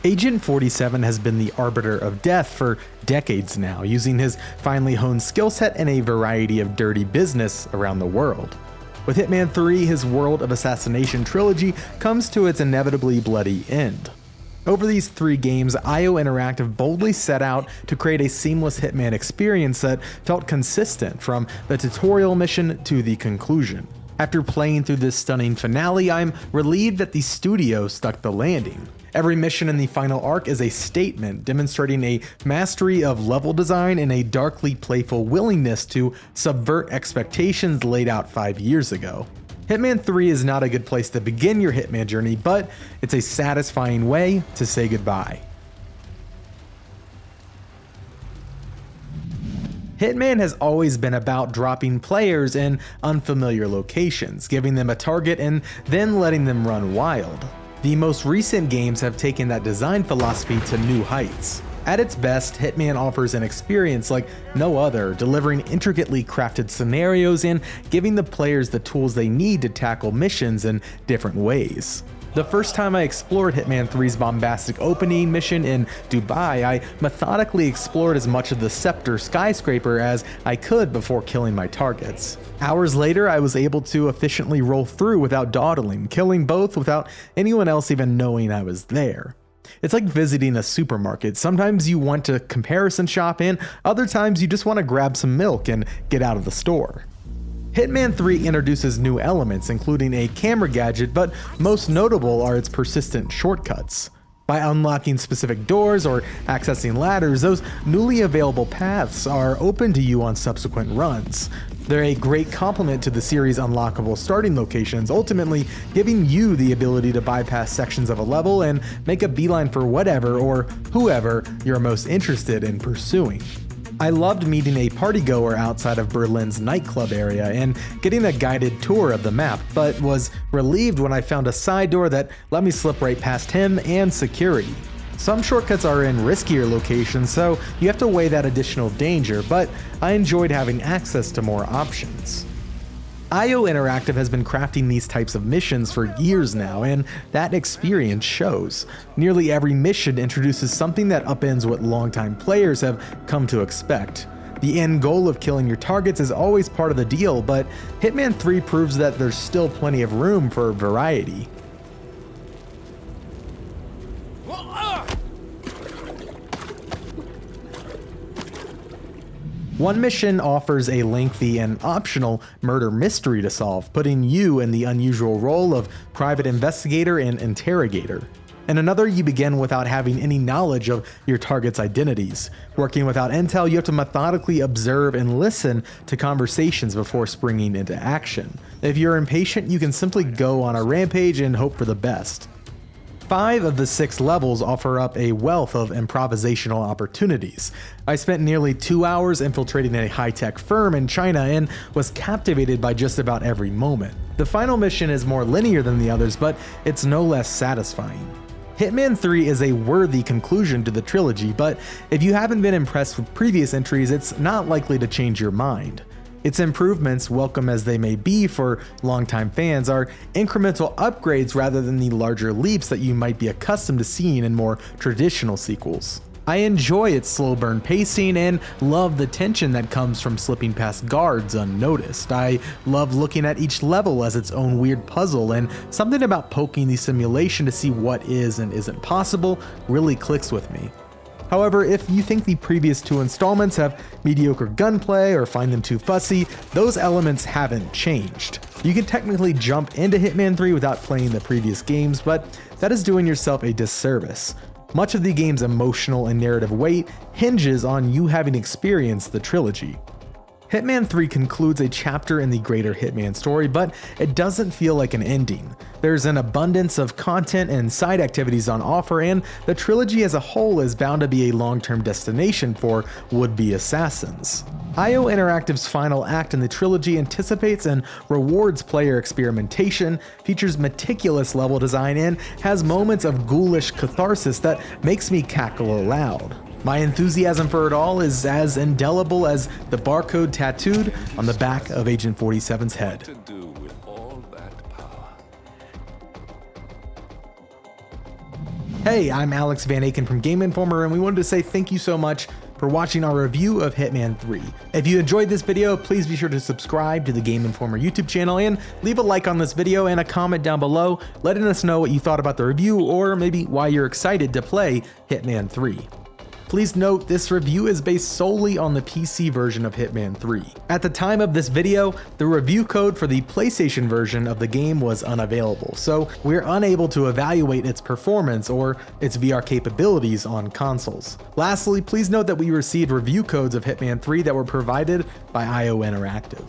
Agent 47 has been the arbiter of death for decades now, using his finely honed skill set in a variety of dirty business around the world. With Hitman 3, his world of Assassination trilogy comes to its inevitably bloody end. Over these 3 games, IO Interactive boldly set out to create a seamless Hitman experience that felt consistent from the tutorial mission to the conclusion. After playing through this stunning finale, I'm relieved that the studio stuck the landing. Every mission in the final arc is a statement, demonstrating a mastery of level design and a darkly playful willingness to subvert expectations laid out 5 years ago. Hitman 3 is not a good place to begin your Hitman journey, but it's a satisfying way to say goodbye. Hitman has always been about dropping players in unfamiliar locations, giving them a target and then letting them run wild. The most recent games have taken that design philosophy to new heights. At its best, Hitman offers an experience like no other, delivering intricately crafted scenarios and giving the players the tools they need to tackle missions in different ways. The first time I explored Hitman 3's bombastic opening mission in Dubai, I methodically explored as much of the Scepter skyscraper as I could before killing my targets. Hours later, I was able to efficiently roll through without dawdling, killing both without anyone else even knowing I was there. It's like visiting a supermarket. Sometimes you want to comparison shop in, other times you just want to grab some milk and get out of the store. Hitman 3 introduces new elements, including a camera gadget, but most notable are its persistent shortcuts. By unlocking specific doors or accessing ladders, those newly available paths are open to you on subsequent runs. They're a great complement to the series' unlockable starting locations, ultimately giving you the ability to bypass sections of a level and make a beeline for whatever or whoever you're most interested in pursuing. I loved meeting a partygoer outside of Berlin's nightclub area and getting a guided tour of the map, but was relieved when I found a side door that let me slip right past him and security. Some shortcuts are in riskier locations, so you have to weigh that additional danger, but I enjoyed having access to more options. IO Interactive has been crafting these types of missions for years now, and that experience shows. Nearly every mission introduces something that upends what longtime players have come to expect. The end goal of killing your targets is always part of the deal, but Hitman 3 proves that there's still plenty of room for variety. One mission offers a lengthy and optional murder mystery to solve, putting you in the unusual role of private investigator and interrogator. In another, you begin without having any knowledge of your target's identities. Working without intel, you have to methodically observe and listen to conversations before springing into action. If you're impatient, you can simply go on a rampage and hope for the best. 5 of the 6 levels offer up a wealth of improvisational opportunities. I spent nearly 2 hours infiltrating a high-tech firm in China and was captivated by just about every moment. The final mission is more linear than the others, but it's no less satisfying. Hitman 3 is a worthy conclusion to the trilogy, but if you haven't been impressed with previous entries, it's not likely to change your mind. Its improvements, welcome as they may be for longtime fans, are incremental upgrades rather than the larger leaps that you might be accustomed to seeing in more traditional sequels. I enjoy its slow burn pacing and love the tension that comes from slipping past guards unnoticed. I love looking at each level as its own weird puzzle, and something about poking the simulation to see what is and isn't possible really clicks with me. However, if you think the previous 2 installments have mediocre gunplay or find them too fussy, those elements haven't changed. You can technically jump into Hitman 3 without playing the previous games, but that is doing yourself a disservice. Much of the game's emotional and narrative weight hinges on you having experienced the trilogy. Hitman 3 concludes a chapter in the greater Hitman story, but it doesn't feel like an ending. There's an abundance of content and side activities on offer, and the trilogy as a whole is bound to be a long-term destination for would-be assassins. IO Interactive's final act in the trilogy anticipates and rewards player experimentation, features meticulous level design, and has moments of ghoulish catharsis that makes me cackle aloud. My enthusiasm for it all is as indelible as the barcode tattooed on the back of Agent 47's head. To do with all that power. Hey, I'm Alex Van Aken from Game Informer, and we wanted to say thank you so much for watching our review of Hitman 3. If you enjoyed this video, please be sure to subscribe to the Game Informer YouTube channel and leave a like on this video and a comment down below letting us know what you thought about the review or maybe why you're excited to play Hitman 3. Please note this review is based solely on the PC version of Hitman 3. At the time of this video, the review code for the PlayStation version of the game was unavailable, so we're unable to evaluate its performance or its VR capabilities on consoles. Lastly, please note that we received review codes of Hitman 3 that were provided by IO Interactive.